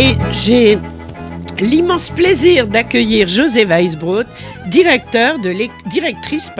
Et j'ai l'immense plaisir d'accueillir José Weisbrot, directrice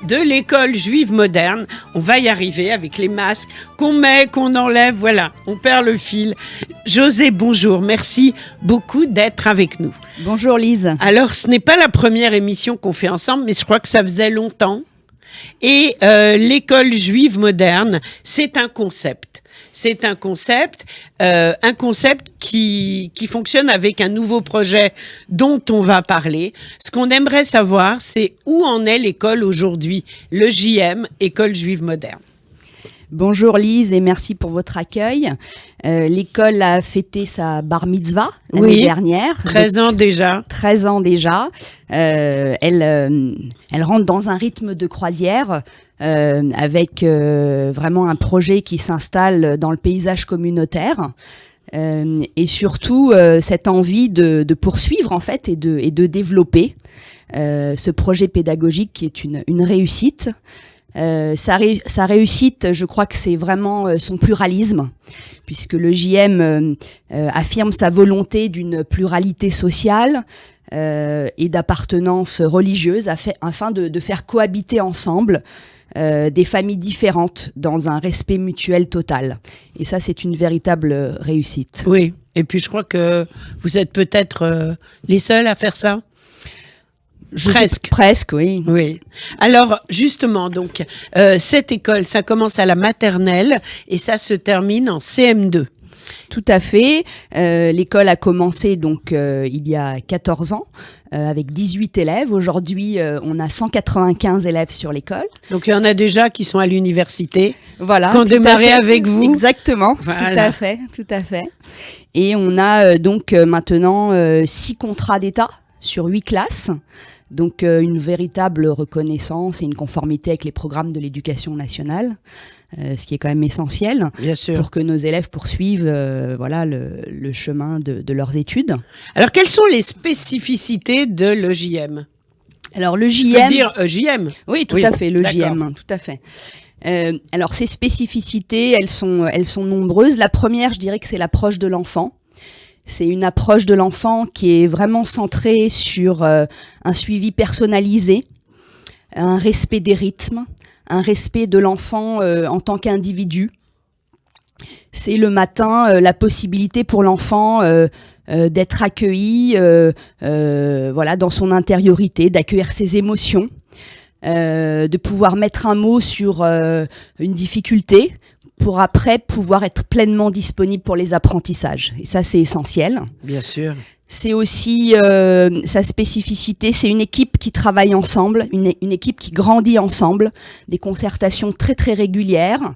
de l'école juive moderne. On va y arriver avec les masques qu'on met, qu'on enlève, voilà, on perd le fil. José, bonjour, merci beaucoup d'être avec nous. Bonjour Lise. Alors, ce n'est pas la première émission qu'on fait ensemble, mais je crois que ça faisait longtemps. Et l'école juive moderne, c'est un concept. C'est un concept qui fonctionne avec un nouveau projet dont on va parler. Ce qu'on aimerait savoir, c'est où en est l'école aujourd'hui, le JM, École juive moderne. Bonjour Lise et merci pour votre accueil. L'école a fêté sa bar mitzvah l'année dernière. 13 ans déjà. 13 ans déjà. Elle rentre dans un rythme de croisière avec vraiment un projet qui s'installe dans le paysage communautaire. Et surtout cette envie de poursuivre en fait et de développer ce projet pédagogique qui est une réussite. Sa réussite, je crois que c'est vraiment son pluralisme, puisque le JM affirme sa volonté d'une pluralité sociale et d'appartenance religieuse afin de faire cohabiter ensemble des familles différentes dans un respect mutuel total. Et ça, c'est une véritable réussite. Oui, et puis je crois que vous êtes peut-être les seuls à faire ça. Presque, oui. Oui. Alors, justement, donc, cette école, ça commence à la maternelle et ça se termine en CM2. Tout à fait. L'école a commencé donc il y a 14 ans avec 18 élèves. Aujourd'hui, on a 195 élèves sur l'école. Donc, il y en a déjà qui sont à l'université, voilà, qui ont démarré avec vous. Exactement, voilà. Tout à fait. Et on a donc maintenant 6 contrats d'État sur 8 classes. Donc une véritable reconnaissance et une conformité avec les programmes de l'éducation nationale, ce qui est quand même essentiel. Bien sûr. Pour que nos élèves poursuivent voilà, le chemin de leurs études. Alors quelles sont les spécificités de l'EJM ? Alors le JM... Je peux dire EJM ? Oui, tout à fait, le JM, tout à fait. Alors ces spécificités, elles sont nombreuses. La première, je dirais que c'est l'approche de l'enfant. C'est une approche de l'enfant qui est vraiment centrée sur un suivi personnalisé, un respect des rythmes, un respect de l'enfant en tant qu'individu. C'est le matin la possibilité pour l'enfant d'être accueilli voilà, dans son intériorité, d'accueillir ses émotions, de pouvoir mettre un mot sur une difficulté, pour après pouvoir être pleinement disponible pour les apprentissages. Et ça, c'est essentiel. Bien sûr. C'est aussi sa spécificité, c'est une équipe qui travaille ensemble, une équipe qui grandit ensemble, des concertations très très régulières.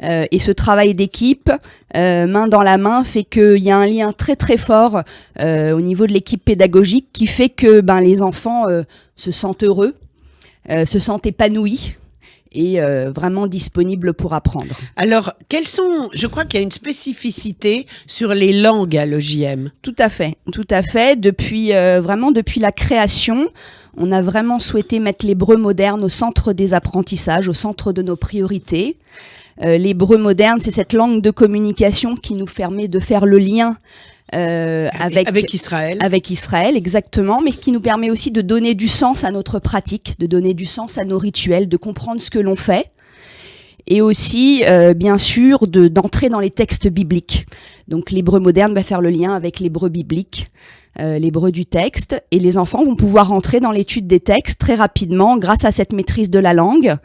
Et ce travail d'équipe, main dans la main, fait qu'il y a un lien très très fort au niveau de l'équipe pédagogique qui fait que les enfants se sentent heureux, se sentent épanouis. Et vraiment disponible pour apprendre. Alors, je crois qu'il y a une spécificité sur les langues à l'EJM. Tout à fait. Depuis la création, on a vraiment souhaité mettre l'hébreu moderne au centre des apprentissages, au centre de nos priorités. L'hébreu moderne, c'est cette langue de communication qui nous permet de faire le lien avec Israël. Avec Israël, exactement, mais qui nous permet aussi de donner du sens à notre pratique, de donner du sens à nos rituels, de comprendre ce que l'on fait, et aussi, bien sûr, d'entrer dans les textes bibliques. Donc l'hébreu moderne va faire le lien avec l'hébreu biblique, l'hébreu du texte, et les enfants vont pouvoir entrer dans l'étude des textes très rapidement grâce à cette maîtrise de la langue,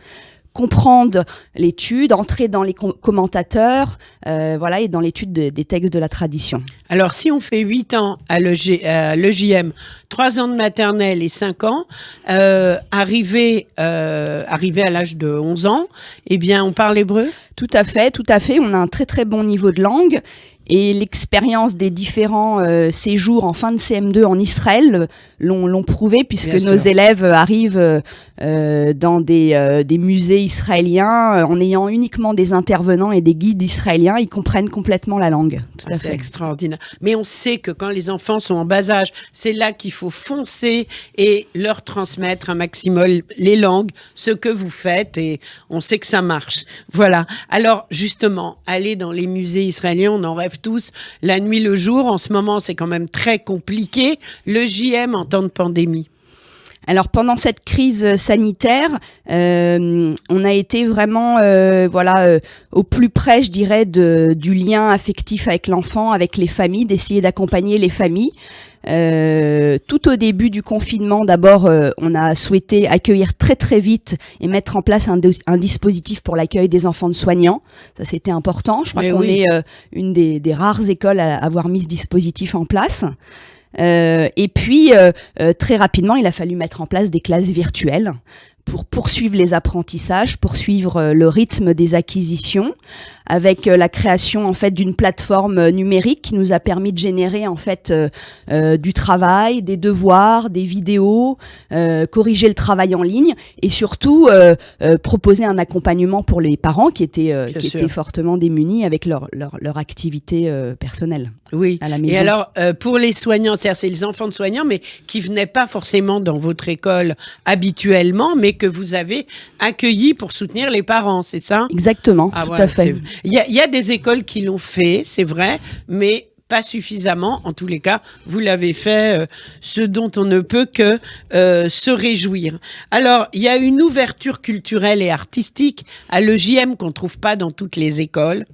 comprendre l'étude, entrer dans les commentateurs, voilà, et dans l'étude des textes de la tradition. Alors, si on fait 8 ans à l'EJM, 3 ans de maternelle et 5 ans, arrivé à l'âge de 11 ans, eh bien, on parle hébreu ? Tout à fait. On a un très très bon niveau de langue. Et l'expérience des différents séjours en fin de CM2 en Israël l'ont prouvé, puisque nos élèves arrivent dans des musées israéliens en ayant uniquement des intervenants et des guides israéliens. Ils comprennent complètement la langue. C'est extraordinaire. Mais on sait que quand les enfants sont en bas âge, c'est là qu'il faut foncer et leur transmettre un maximum les langues, ce que vous faites, et on sait que ça marche. Voilà. Alors justement, aller dans les musées israéliens, on en rêve tous la nuit, le jour. En ce moment, c'est quand même très compliqué. Le JM en temps de pandémie. Alors pendant cette crise sanitaire, on a été vraiment au plus près, je dirais, du lien affectif avec l'enfant, avec les familles, d'essayer d'accompagner les familles. Tout au début du confinement, d'abord, on a souhaité accueillir très très vite et mettre en place un dispositif pour l'accueil des enfants de soignants. Ça, c'était important. Je crois qu'on est une des rares écoles à avoir mis ce dispositif en place. Et puis, très rapidement, il a fallu mettre en place des classes virtuelles pour poursuivre les apprentissages, poursuivre le rythme des acquisitions, avec la création en fait d'une plateforme numérique qui nous a permis de générer en fait du travail, des devoirs, des vidéos, corriger le travail en ligne et surtout proposer un accompagnement pour les parents qui étaient fortement démunis avec leur activité personnelle. Oui. À la maison. Et alors pour les soignants, c'est les enfants de soignants, mais qui venaient pas forcément dans votre école habituellement, mais que vous avez accueillis pour soutenir les parents, c'est ça? Exactement, tout à fait. Il y a des écoles qui l'ont fait, c'est vrai, mais pas suffisamment. En tous les cas, vous l'avez fait, ce dont on ne peut que se réjouir. Alors, il y a une ouverture culturelle et artistique à l'EJM qu'on ne trouve pas dans toutes les écoles.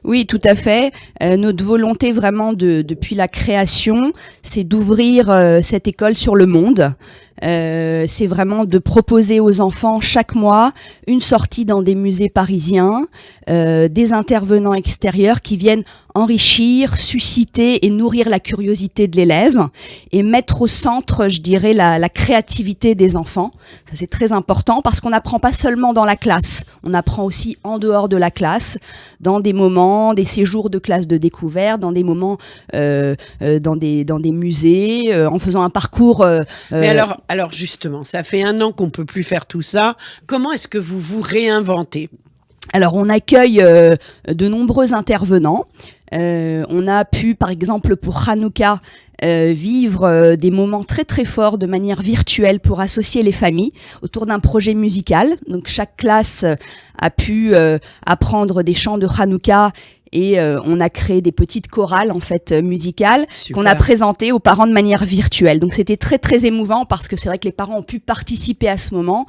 Oui, tout à fait. Notre volonté vraiment depuis la création, c'est d'ouvrir cette école sur le monde. C'est vraiment de proposer aux enfants chaque mois une sortie dans des musées parisiens, des intervenants extérieurs qui viennent enrichir, susciter et nourrir la curiosité de l'élève et mettre au centre, je dirais, la créativité des enfants. Ça, c'est très important parce qu'on n'apprend pas seulement dans la classe, on apprend aussi en dehors de la classe, dans des moments, des séjours de classe de découverte, dans des moments, dans des musées, en faisant un parcours. Mais alors justement, ça fait 1 an qu'on peut plus faire tout ça. Comment est-ce que vous vous réinventez ? Alors, on accueille de nombreux intervenants. On a pu, par exemple, pour Hanouka, vivre des moments très très forts de manière virtuelle pour associer les familles autour d'un projet musical. Donc, chaque classe a pu apprendre des chants de Hanouka et on a créé des petites chorales en fait musicales qu'on a présentées aux parents de manière virtuelle. Donc, c'était très très émouvant parce que c'est vrai que les parents ont pu participer à ce moment.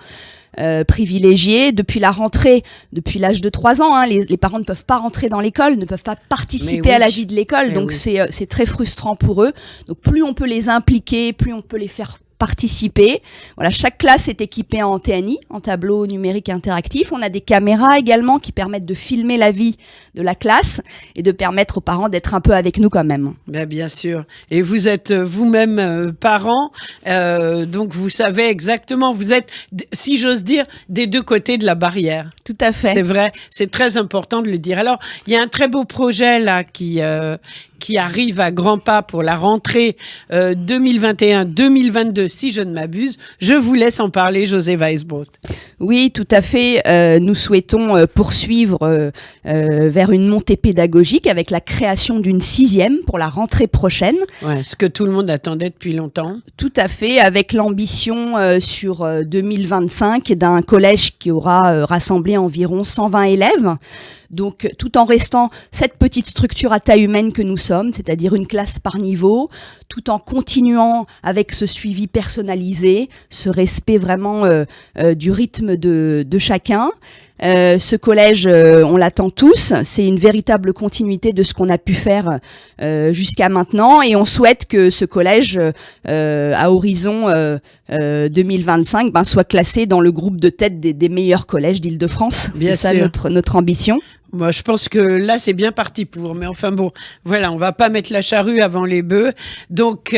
Privilégiés depuis la rentrée, depuis l'âge de 3 ans. Les parents ne peuvent pas rentrer dans l'école, ne peuvent pas participer à la vie de l'école, donc c'est très frustrant pour eux. Donc plus on peut les impliquer, plus on peut les faire participer. Voilà, chaque classe est équipée en TNI, en tableau numérique interactif. On a des caméras également qui permettent de filmer la vie de la classe et de permettre aux parents d'être un peu avec nous quand même. Ben, bien sûr. Et vous êtes vous-même parent, donc vous savez exactement, vous êtes, si j'ose dire, des deux côtés de la barrière. Tout à fait. C'est vrai, c'est très important de le dire. Alors, il y a un très beau projet là qui arrive à grands pas pour la rentrée 2021-2022, si je ne m'abuse. Je vous laisse en parler, José Weisbrot. Oui, tout à fait. Nous souhaitons poursuivre vers une montée pédagogique avec la création d'une 6e pour la rentrée prochaine. Ouais, ce que tout le monde attendait depuis longtemps. Tout à fait, avec l'ambition sur 2025 d'un collège qui aura rassemblé environ 120 élèves. Donc, tout en restant cette petite structure à taille humaine que nous sommes, c'est-à-dire une classe par niveau, tout en continuant avec ce suivi personnalisé, ce respect vraiment du rythme de chacun. Ce collège, on l'attend tous. C'est une véritable continuité de ce qu'on a pu faire jusqu'à maintenant. Et on souhaite que ce collège, à horizon 2025, soit classé dans le groupe de tête des meilleurs collèges d'Île-de-France. C'est ça notre ambition. Moi, je pense que là, c'est bien parti pour. Mais enfin bon, voilà, on va pas mettre la charrue avant les bœufs. Donc,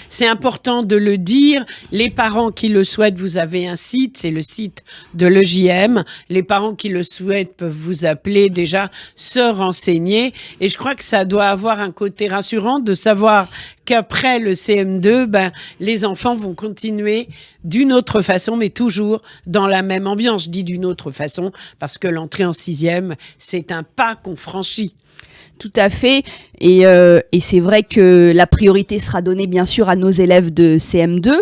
c'est important de le dire. Les parents qui le souhaitent, vous avez un site, c'est le site de l'EJM. Les parents qui le souhaitent peuvent vous appeler déjà, se renseigner. Et je crois que ça doit avoir un côté rassurant de savoir qu'après le CM2, les enfants vont continuer d'une autre façon, mais toujours dans la même ambiance. Je dis d'une autre façon parce que l'entrée en 6e, c'est un pas qu'on franchit. Tout à fait. Et c'est vrai que la priorité sera donnée bien sûr à nos élèves de CM2,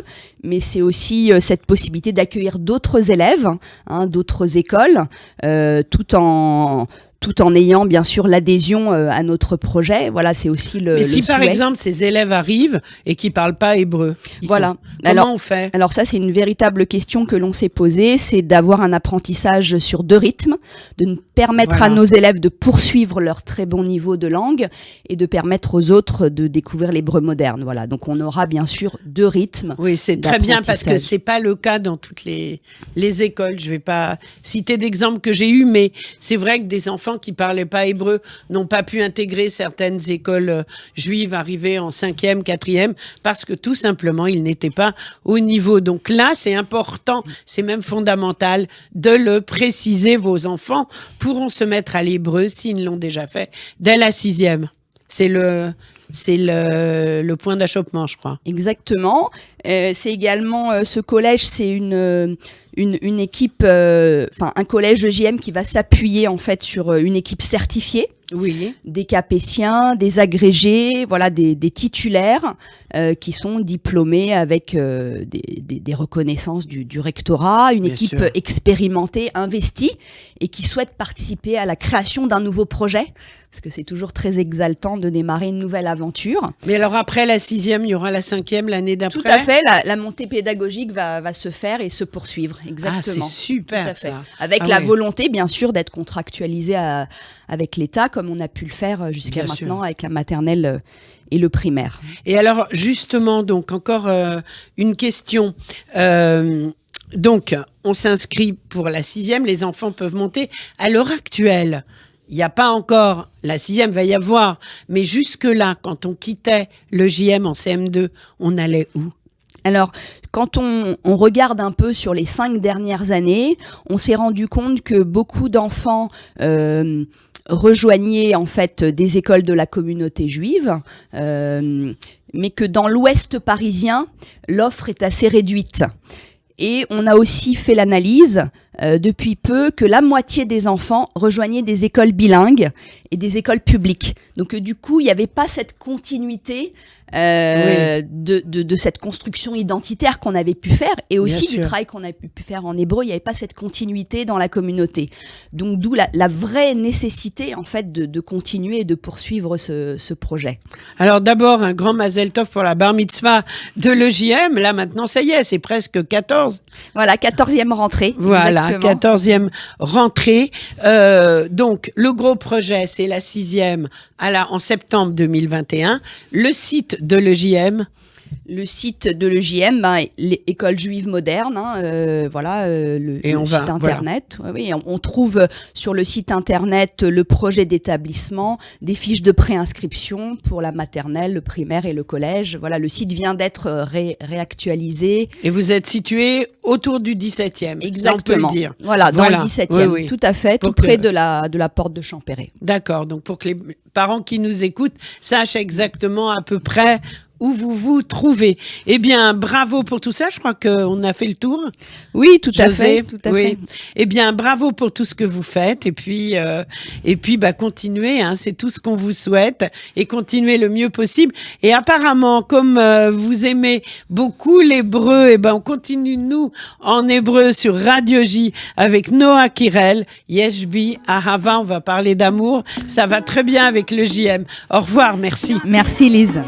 mais c'est aussi cette possibilité d'accueillir d'autres élèves, d'autres écoles, tout en tout en ayant bien sûr l'adhésion à notre projet. Voilà, c'est aussi Mais si le par souhait. exemple ces élèves arrivent et qui parlent pas hébreu, Voilà. Comment on fait? Alors ça, c'est une véritable question que l'on s'est posée, c'est d'avoir un apprentissage sur 2 rythmes, de permettre à nos élèves de poursuivre leur très bon niveau de langue et de permettre aux autres de découvrir l'hébreu moderne. Voilà, donc on aura bien sûr 2 rythmes. Oui, c'est très bien parce que c'est pas le cas dans toutes les écoles. Je vais pas citer d'exemples que j'ai eus, mais c'est vrai que des enfants qui parlaient pas hébreu n'ont pas pu intégrer certaines écoles juives arrivées en 5e, 4e, parce que tout simplement, ils n'étaient pas au niveau. Donc là, c'est important, c'est même fondamental de le préciser. Vos enfants pourront se mettre à l'hébreu s'ils l'ont déjà fait dès la 6e. C'est le point d'achoppement, je crois. Exactement. C'est également ce collège, c'est une équipe, un collège de JM qui va s'appuyer en fait sur une équipe certifiée. Oui. Des capétiens, des agrégés, voilà, des titulaires qui sont diplômés avec des reconnaissances du rectorat, une équipe expérimentée, investie et qui souhaite participer à la création d'un nouveau projet. Parce que c'est toujours très exaltant de démarrer une nouvelle aventure. Mais alors après la 6e, il y aura la 5e l'année d'après? Tout à fait, la montée pédagogique va se faire et se poursuivre, exactement. Ah, c'est super ça. Avec la volonté, bien sûr, d'être contractualisé avec l'État, comme on a pu le faire jusqu'à maintenant avec la maternelle et le primaire. Et alors, justement, donc encore une question. Donc, on s'inscrit pour la 6e, les enfants peuvent monter. À l'heure actuelle, il n'y a pas encore, la 6e va y avoir, mais jusque-là, quand on quittait le JM en CM2, on allait où? Alors, quand on regarde un peu sur les 5 dernières années, on s'est rendu compte que beaucoup d'enfants rejoignaient en fait des écoles de la communauté juive, mais que dans l'ouest parisien, l'offre est assez réduite. Et on a aussi fait l'analyse depuis peu que la moitié des enfants rejoignaient des écoles bilingues et des écoles publiques. Donc du coup, il n'y avait pas cette continuité de cette construction identitaire qu'on avait pu faire et aussi du travail qu'on a pu faire en hébreu. Il n'y avait pas cette continuité dans la communauté. Donc d'où la vraie nécessité en fait de continuer et de poursuivre ce projet. Alors d'abord, un grand mazel tov pour la bar mitzvah de l'EJM. Là maintenant, ça y est, c'est presque 14. Voilà, 14e rentrée. Voilà, exactement. 14e rentrée. Donc le gros projet, c'est la 6e en septembre 2021. Le site de l'EJM. Le site de l'EJM, l'école juive moderne, le site internet. Voilà. Oui, on trouve sur le site internet le projet d'établissement, des fiches de préinscription pour la maternelle, le primaire et le collège. Voilà, le site vient d'être réactualisé. Et vous êtes situé autour du 17e. Exactement. On peut le dire. Voilà, dans le 17e, oui. tout à fait, tout près de la porte de Champéret. D'accord, donc pour que les parents qui nous écoutent sachent exactement à peu près où vous vous trouvez. Eh bien, bravo pour tout ça. Je crois qu'on a fait le tour. Oui, tout à fait. Eh bien, bravo pour tout ce que vous faites. Et puis, continuez. Hein, c'est tout ce qu'on vous souhaite. Et continuez le mieux possible. Et apparemment, comme vous aimez beaucoup l'hébreu, on continue, nous, en hébreu sur Radio J avec Noah Kirel. Yeshbi, Ahava, on va parler d'amour. Ça va très bien avec le JM. Au revoir, merci. Merci, Lise.